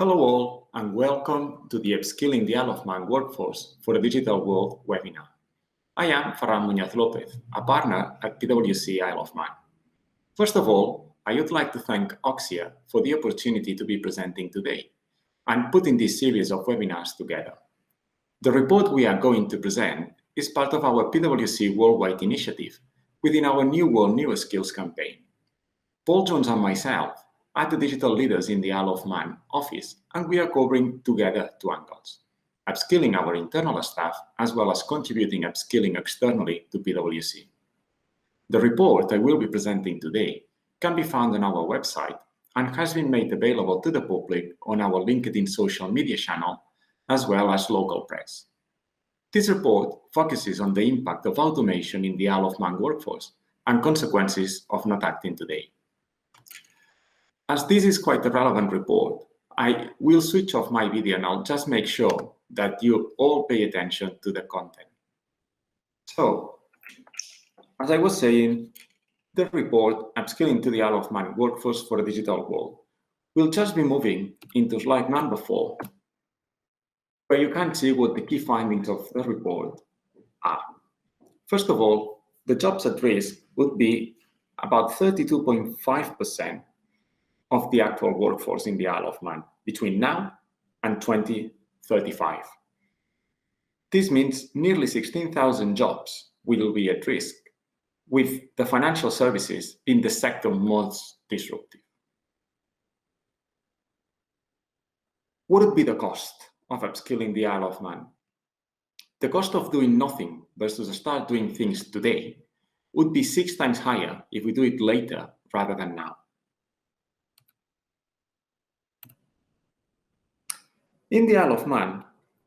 Hello all, and welcome to the Upskilling the Isle of Man Workforce for a Digital World webinar. I am Ferran Muñoz López, a partner at PwC Isle of Man. First of all, I would like to thank Oxia for the opportunity to be presenting today and putting this series of webinars together. The report we are going to present is part of our PwC Worldwide initiative within our New World New Skills campaign. Paul Jones and myself are the digital leaders in the Isle of Man office, and we are covering together two angles: upskilling our internal staff, as well as contributing upskilling externally to PwC. The report I will be presenting today can be found on our website and has been made available to the public on our LinkedIn social media channel, as well as local press. This report focuses on the impact of automation in the Isle of Man workforce and consequences of not acting today. As this is quite a relevant report, I will switch off my video and I'll just make sure that you all pay attention to the content. So, as I was saying, the report, Upskilling to the Isle of Man Workforce for a Digital World, will just be moving into slide number 4, where you can see what the key findings of the report are. First of all, the jobs at risk would be about 32.5% of the actual workforce in the Isle of Man between now and 2035. This means nearly 16,000 jobs will be at risk, with the financial services being the sector most disruptive. What would be the cost of upskilling the Isle of Man? The cost of doing nothing versus start doing things today would be 6 times higher if we do it later rather than now. In the Isle of Man,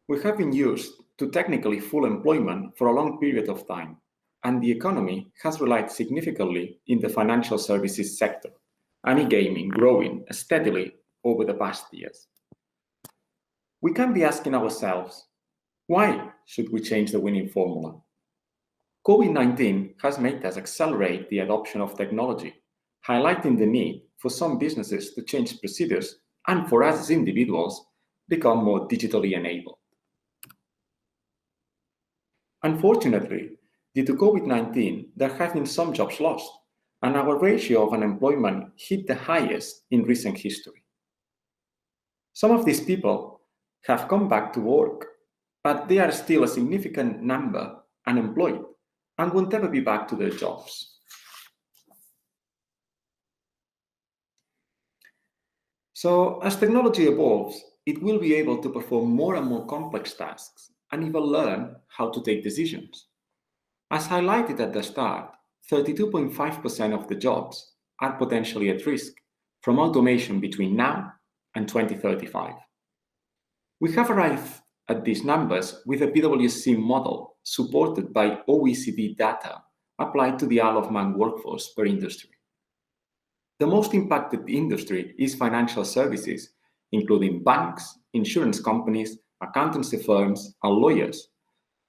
we have been used to technically full employment for a long period of time, and the economy has relied significantly in the financial services sector, and e-gaming growing steadily over the past years. We can be asking ourselves, why should we change the winning formula? COVID-19 has made us accelerate the adoption of technology, highlighting the need for some businesses to change procedures and for us as individuals become more digitally enabled. Unfortunately, due to COVID-19, there have been some jobs lost, and our ratio of unemployment hit the highest in recent history. Some of these people have come back to work, but they are still a significant number unemployed and will never be back to their jobs. So, as technology evolves, it will be able to perform more and more complex tasks and even learn how to take decisions. As highlighted at the start, 32.5% of the jobs are potentially at risk from automation between now and 2035. We have arrived at these numbers with a PwC model supported by OECD data applied to the Isle of Man workforce per industry. The most impacted industry is financial services, including banks, insurance companies, accountancy firms, and lawyers,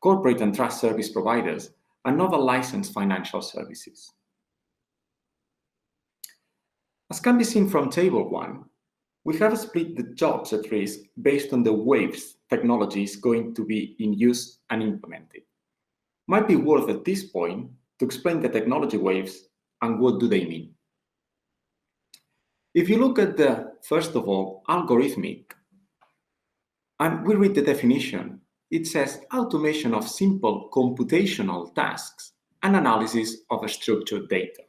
corporate and trust service providers, and other licensed financial services. As can be seen from Table 1, we have split the jobs at risk based on the waves technology is going to be in use and implemented. Might be worth at this point to explain the technology waves and what do they mean. If you look at the, first of all, algorithmic, and we read the definition, it says automation of simple computational tasks and analysis of structured data.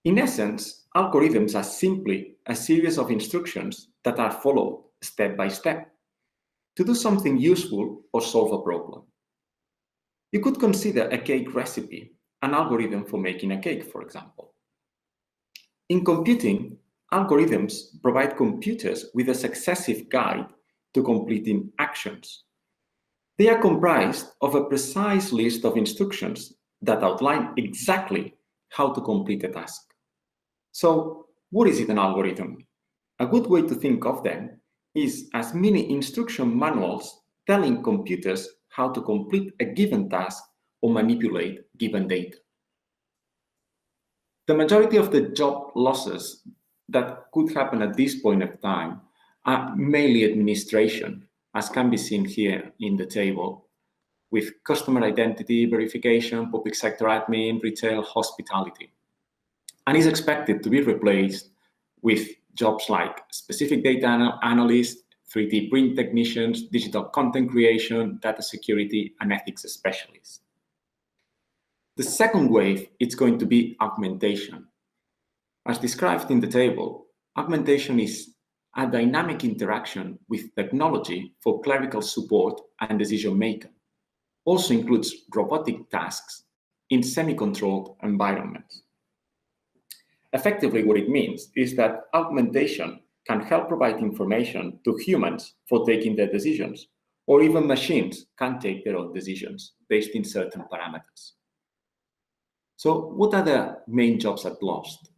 In essence, algorithms are simply a series of instructions that are followed step by step to do something useful or solve a problem. You could consider a cake recipe an algorithm for making a cake, for example. In computing, algorithms provide computers with a successive guide to completing actions. They are comprised of a precise list of instructions that outline exactly how to complete a task. So, what is it, an algorithm? A good way to think of them is as mini instruction manuals telling computers how to complete a given task or manipulate given data. The majority of the job losses that could happen at this point of time are mainly administration, as can be seen here in the table, with customer identity verification, public sector admin, retail, hospitality, and is expected to be replaced with jobs like specific data analyst, 3D print technicians, digital content creation, data security, and ethics specialists. The second wave is going to be augmentation. As described in the table, augmentation is a dynamic interaction with technology for clerical support and decision-making. Also includes robotic tasks in semi-controlled environments. Effectively, what it means is that augmentation can help provide information to humans for taking their decisions, or even machines can take their own decisions based in certain parameters. So what are the main jobs at lost?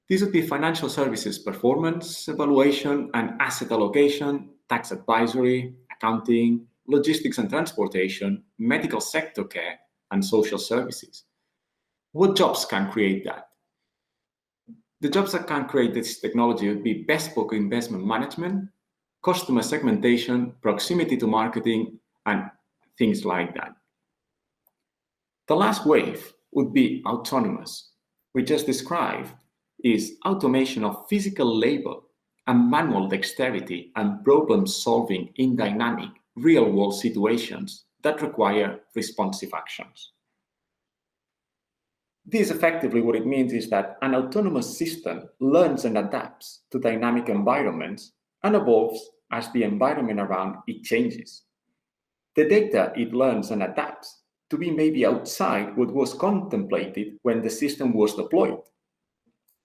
These would be financial services performance evaluation and asset allocation, tax advisory, accounting, logistics and transportation, medical sector care, and social services. What jobs can create that? The jobs that can create this technology would be bespoke investment management, customer segmentation, proximity to marketing, and things like that. The last wave would be autonomous, which, as described, is automation of physical labor and manual dexterity and problem solving in dynamic, real-world situations that require responsive actions. This effectively what it means is that an autonomous system learns and adapts to dynamic environments and evolves as the environment around it changes. The data it learns and adapts to be maybe outside what was contemplated when the system was deployed.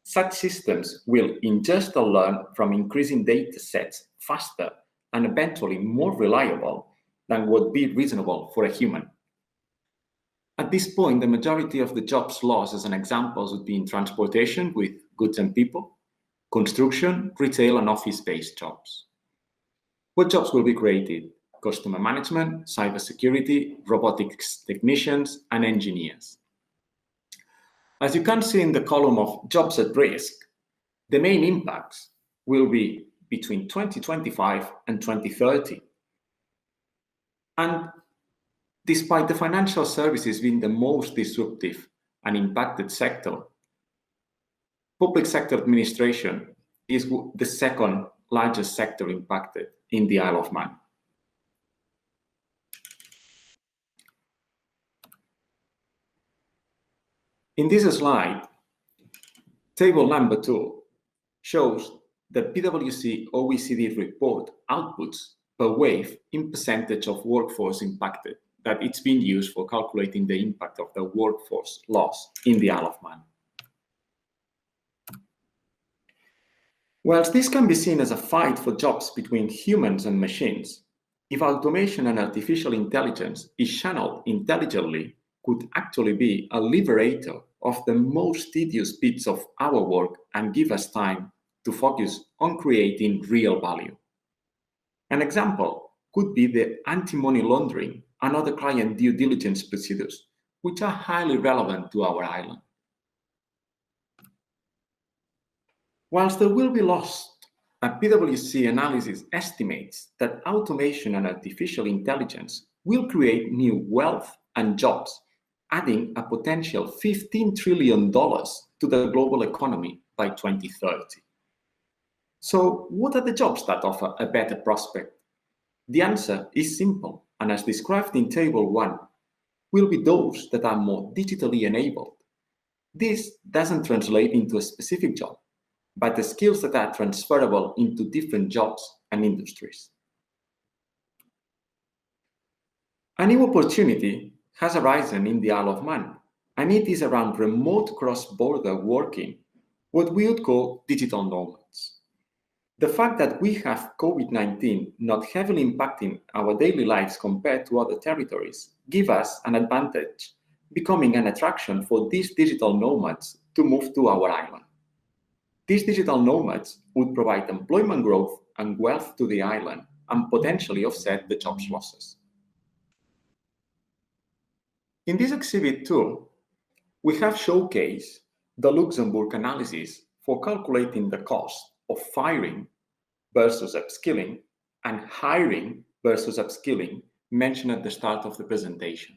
Such systems will ingest or learn from increasing data sets faster and eventually more reliable than would be reasonable for a human. At this point, the majority of the jobs lost as an example would be in transportation with goods and people, construction, retail, and office-based jobs. What jobs will be created? Customer management, cybersecurity, robotics technicians, and engineers. As you can see in the column of jobs at risk, the main impacts will be between 2025 and 2030. And despite the financial services being the most disruptive and impacted sector, public sector administration is the second largest sector impacted in the Isle of Man. In this slide, table number 2 shows the PwC OECD report outputs per wave in percentage of workforce impacted that it's been used for calculating the impact of the workforce loss in the Isle of Man. Whilst this can be seen as a fight for jobs between humans and machines, if automation and artificial intelligence is channeled intelligently, could actually be a liberator of the most tedious bits of our work and give us time to focus on creating real value. An example could be the anti-money laundering and other client due diligence procedures, which are highly relevant to our island. Whilst there will be loss, a PwC analysis estimates that automation and artificial intelligence will create new wealth and jobs, adding a potential $15 trillion to the global economy by 2030. So what are the jobs that offer a better prospect? The answer is simple, and as described in Table 1, will be those that are more digitally enabled. This doesn't translate into a specific job, but the skills that are transferable into different jobs and industries. A new opportunity has arisen in the Isle of Man, and it is around remote cross-border working, what we would call digital nomads. The fact that we have COVID-19 not heavily impacting our daily lives compared to other territories give us an advantage, becoming an attraction for these digital nomads to move to our island. These digital nomads would provide employment growth and wealth to the island and potentially offset the jobs losses. In this exhibit 2, we have showcased the Luxembourg analysis for calculating the cost of firing versus upskilling and hiring versus upskilling mentioned at the start of the presentation.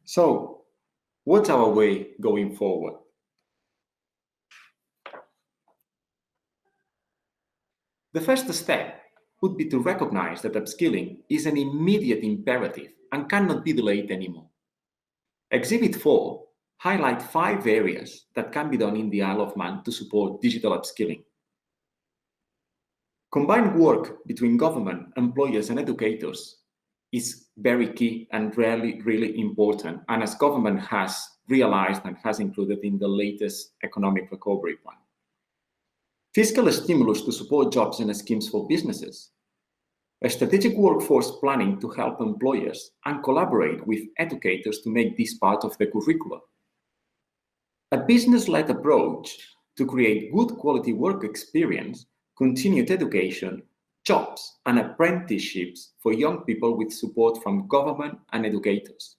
So, what's our way going forward? The first step would be to recognize that upskilling is an immediate imperative and cannot be delayed anymore. Exhibit 4 highlights 5 areas that can be done in the Isle of Man to support digital upskilling. Combined work between government, employers, and educators is very key and really important, and as government has realized and has included in the latest economic recovery plan. Fiscal stimulus to support jobs and schemes for businesses. A strategic workforce planning to help employers and collaborate with educators to make this part of the curriculum. A business-led approach to create good quality work experience, continued education, jobs, and apprenticeships for young people with support from government and educators.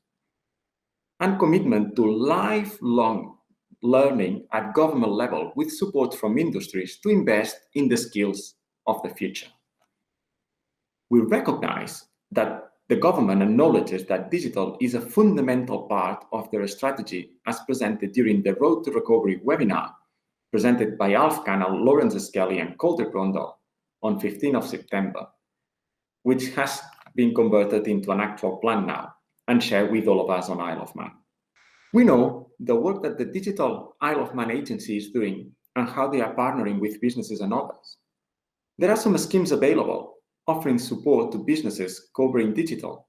And commitment to lifelong learning at government level with support from industries to invest in the skills of the future. We recognize that the government acknowledges that digital is a fundamental part of their strategy as presented during the Road to Recovery webinar presented by Alf Canal, Lawrence Skelly, and Colter Brundle on 15th of September, which has been converted into an actual plan now and shared with all of us on Isle of Man. We know the work that the Digital Isle of Man agency is doing and how they are partnering with businesses and others. There are some schemes available offering support to businesses covering digital,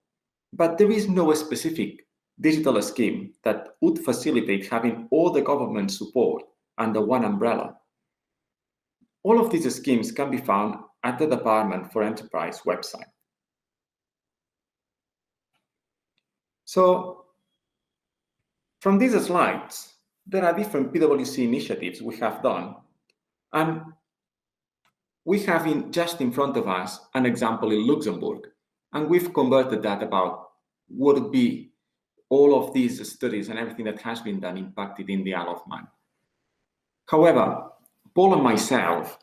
but there is no specific digital scheme that would facilitate having all the government support under one umbrella. All of these schemes can be found at the Department for Enterprise website. So, from these slides, there are different PwC initiatives we have done, and we have just in front of us an example in Luxembourg, and we've converted that about what would be all of these studies and everything that has been done impacted in the Isle of Man. However, Paul and myself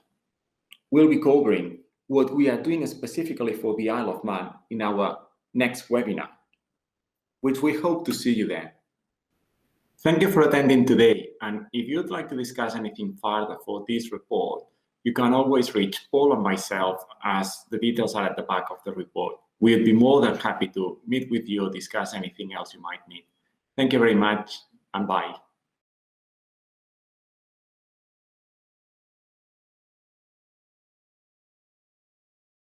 will be covering what we are doing specifically for the Isle of Man in our next webinar, which we hope to see you there. Thank you for attending today, and if you'd like to discuss anything further for this report, you can always reach Paul and myself, as the details are at the back of the report. We'll be more than happy to meet with you or discuss anything else you might need. Thank you very much, and bye.